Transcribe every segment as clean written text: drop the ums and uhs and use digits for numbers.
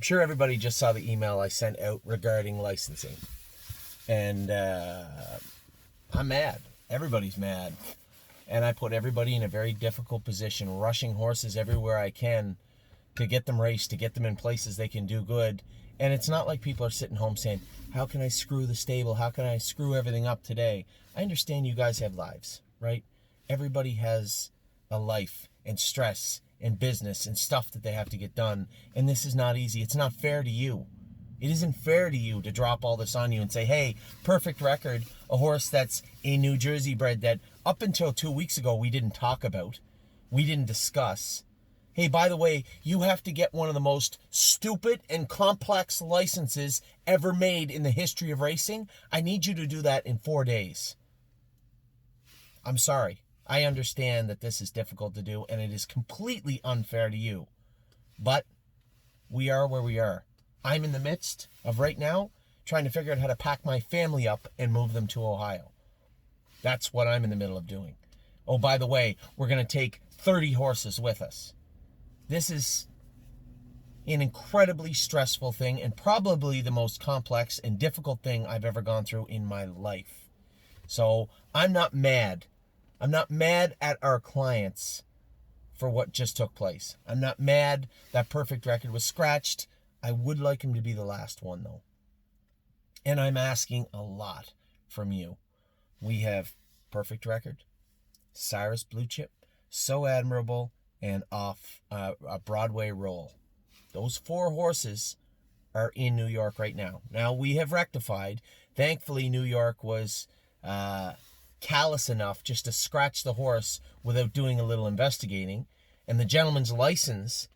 I'm sure everybody just saw the email I sent out regarding licensing. And I'm mad. Everybody's mad. And I put everybody in a very difficult position, rushing horses everywhere I can to get them raced, to get them in places they can do good. And it's not like people are sitting home saying, how can I screw the stable? How can I screw everything up today? I understand you guys have lives, right? Everybody has a life and stress and business and stuff that they have to get done. And this is not easy. It's not fair to you. It isn't fair to you to drop all this on you and say, hey, Perfect Record, a horse that's a New Jersey bred that up until 2 weeks ago we didn't talk about, we didn't discuss. Hey, by the way, you have to get one of the most stupid and complex licenses ever made in the history of racing. I need you to do that in 4 days. I'm sorry. I understand that this is difficult to do, and it is completely unfair to you. But we are where we are. I'm in the midst of right now trying to figure out how to pack my family up and move them to Ohio. That's what I'm in the middle of doing. Oh, by the way, we're going to take 30 horses with us. This is an incredibly stressful thing and probably the most complex and difficult thing I've ever gone through in my life. So I'm not mad. I'm not mad at our clients for what just took place. I'm not mad that Perfect Record was scratched. I would like him to be the last one, though. And I'm asking a lot from you. We have Perfect Record, Cyrus Blue Chip, So Admirable, and off a Broadway Roll. Those 4 horses are in New York right now. Now, we have rectified. Thankfully, New York was callous enough just to scratch the horse without doing a little investigating. And the gentleman's license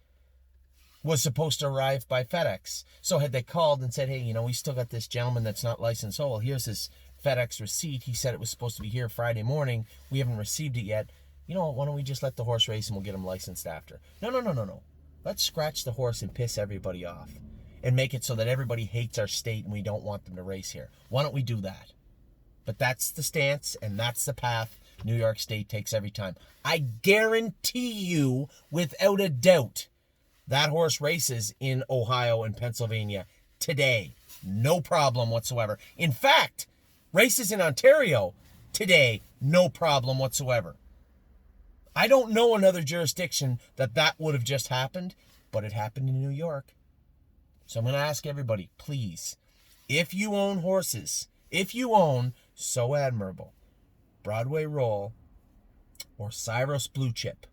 was supposed to arrive by FedEx. So had they called and said, hey, we still got this gentleman that's not licensed. Oh, well, here's his FedEx receipt. He said it was supposed to be here Friday morning. We haven't received it yet. You know what, why don't we just let the horse race and we'll get him licensed after? No. Let's scratch the horse and piss everybody off and make it so that everybody hates our state and we don't want them to race here. Why don't we do that? But that's the stance and that's the path New York State takes every time. I guarantee you, without a doubt, that horse races in Ohio and Pennsylvania today. No problem whatsoever. In fact, races in Ontario today. No problem whatsoever. I don't know another jurisdiction that would have just happened, but it happened in New York. So I'm going to ask everybody, please, if you own horses, if you own So Admirable, Broadway Roll, or Cyrus Blue Chip,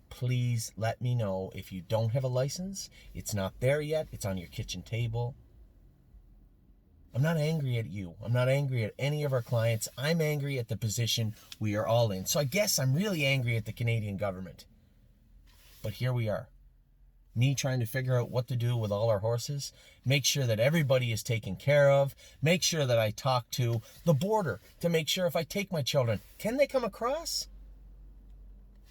please let me know. If you don't have a license, it's not there yet, it's on your kitchen table. I'm not angry at you. I'm not angry at any of our clients. I'm angry at the position we are all in. So I guess I'm really angry at the Canadian government. But here we are. Me trying to figure out what to do with all our horses. Make sure that everybody is taken care of. Make sure that I talk to the border to make sure if I take my children, can they come across?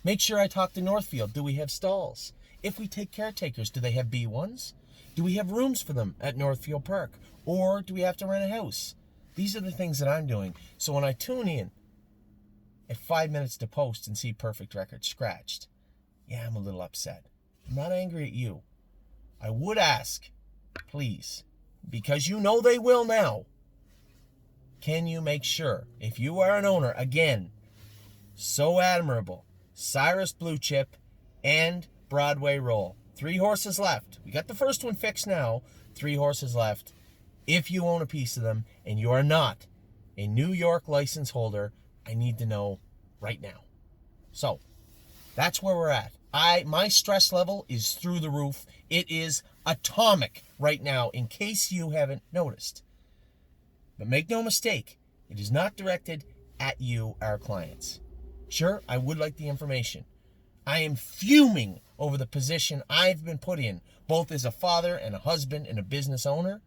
Make sure I talk to Northfield. Do we have stalls? If we take caretakers, do they have B1s? Do we have rooms for them at Northfield Park? Or do we have to rent a house? These are the things that I'm doing. So when I tune in at 5 minutes to post and see Perfect Record scratched, yeah, I'm a little upset. I'm not angry at you. I would ask, please, because you know they will now, can you make sure, if you are an owner, again, So Admirable, Cyrus Blue Chip, and Broadway Roll. 3 horses left. We got the first one fixed now. 3 horses left. If you own a piece of them and you are not a New York license holder, I need to know right now. So that's where we're at. My stress level is through the roof. It is atomic right now, in case you haven't noticed. But make no mistake, it is not directed at you, our clients. Sure, I would like the information. I am fuming over the position I've been put in, both as a father and a husband and a business owner,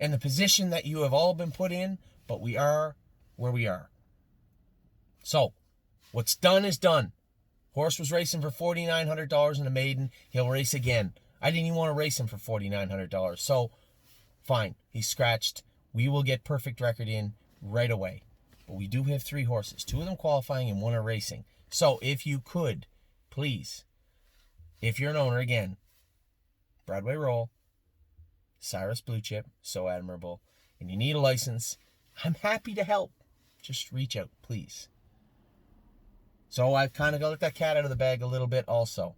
and the position that you have all been put in, but we are where we are. So, what's done is done. Horse was racing for $4,900 in a maiden. He'll race again. I didn't even want to race him for $4,900. So, fine. He's scratched. We will get Perfect Record in right away. But we do have 3 horses. 2 of them qualifying and 1 are racing. So, if you could, please, if you're an owner, again, Broadway Roll, Cyrus Blue Chip, So Admirable, and you need a license, I'm happy to help. Just reach out, please. So I've kind of got to let that cat out of the bag a little bit also.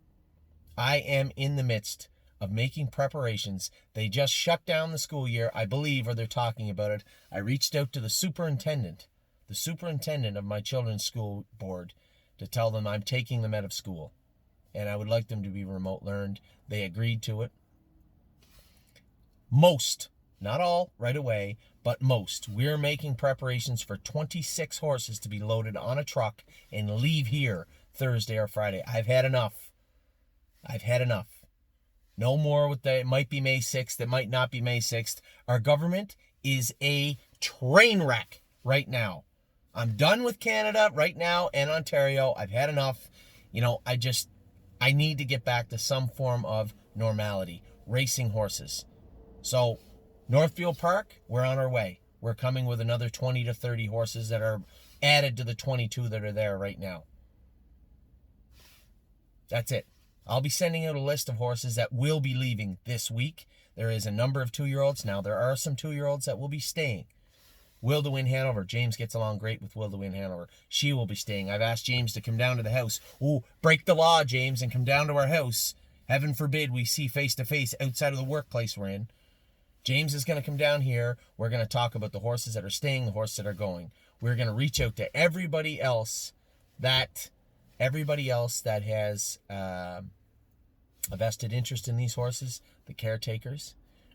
I am in the midst of making preparations. They just shut down the school year, I believe, or they're talking about it. I reached out to the superintendent of my children's school board, to tell them I'm taking them out of school. And I would like them to be remote learned. They agreed to it. Most, not all right away, but most, we're making preparations for 26 horses to be loaded on a truck and leave here Thursday or Friday. I've had enough. No more with the, it might be May 6th, it might not be May 6th. Our government is a train wreck right now. I'm done with Canada right now and Ontario. I've had enough. I need to get back to some form of normality. Racing horses. So, Northfield Park, we're on our way. We're coming with another 20 to 30 horses that are added to the 22 that are there right now. That's it. I'll be sending out a list of horses that will be leaving this week. There is a number of 2-year-olds. Now, there are some 2-year-olds that will be staying. Will to Win Hanover. James gets along great with Will to Win Hanover. She will be staying. I've asked James to come down to the house. Ooh, break the law, James, and come down to our house. Heaven forbid we see face to face outside of the workplace we're in. James is going to come down here. We're going to talk about the horses that are staying, the horses that are going. We're going to reach out to everybody else that has a vested interest in these horses, the caretakers.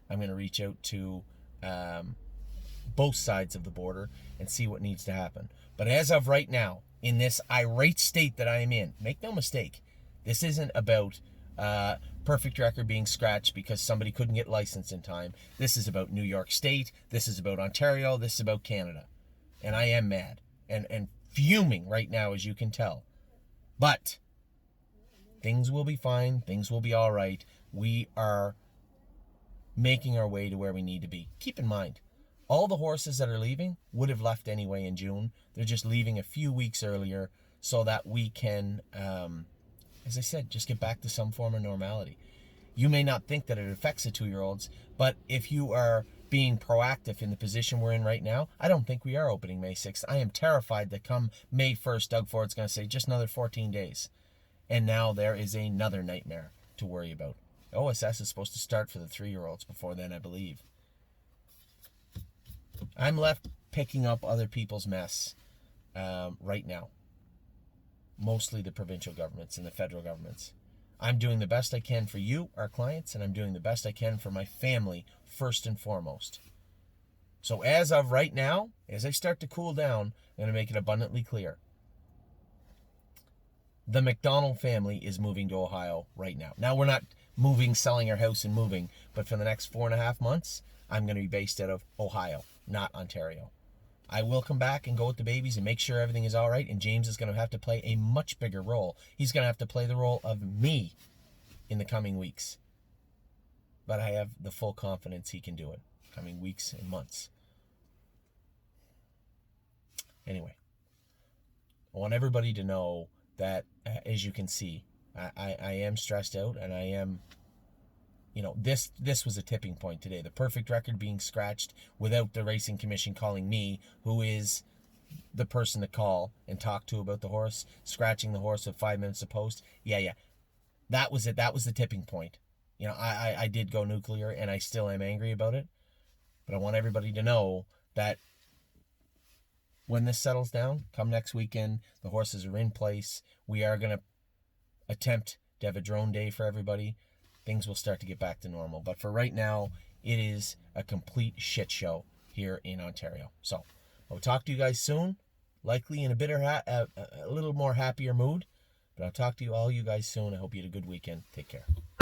I'm going to reach out to both sides of the border and see what needs to happen. But as of right now, in this irate state that I am in, make no mistake, this isn't about perfect record being scratched because somebody couldn't get licensed in time. This is about New York State. This is about Ontario. This is about Canada. And I am mad and fuming right now, as you can tell. But things will be fine. Things will be all right. We are making our way to where we need to be. Keep in mind, all the horses that are leaving would have left anyway in June. They're just leaving a few weeks earlier so that we can, as I said, just get back to some form of normality. You may not think that it affects the 2-year-olds, but if you are being proactive in the position we're in right now, I don't think we are opening May 6th. I am terrified that come May 1st, Doug Ford's going to say just another 14 days. And now there is another nightmare to worry about. OSS is supposed to start for the 3-year-olds before then, I believe. I'm left picking up other people's mess right now. Mostly the provincial governments and the federal governments. I'm doing the best I can for you, our clients, and I'm doing the best I can for my family, first and foremost. So as of right now, as I start to cool down, I'm going to make it abundantly clear. The McDonald family is moving to Ohio right now. Now, we're not moving, selling our house and moving, but for the next 4.5 months, I'm going to be based out of Ohio, not Ontario. I will come back and go with the babies and make sure everything is all right, and James is going to have to play a much bigger role. He's going to have to play the role of me in the coming weeks. But I have the full confidence he can do it coming weeks and months. Anyway, I want everybody to know that, as you can see, I am stressed out, and I am, this was a tipping point today. The perfect record being scratched without the Racing Commission calling me, who is the person to call and talk to about the horse, scratching the horse with 5 minutes to post. Yeah. That was it. That was the tipping point. I did go nuclear, and I still am angry about it. But I want everybody to know that when this settles down, come next weekend, the horses are in place. We are going to attempt to have a drone day for everybody. Things will start to get back to normal. But for right now, it is a complete shit show here in Ontario. So I'll talk to you guys soon, likely in a little more happier mood. But I'll talk to all you guys soon. I hope you had a good weekend. Take care.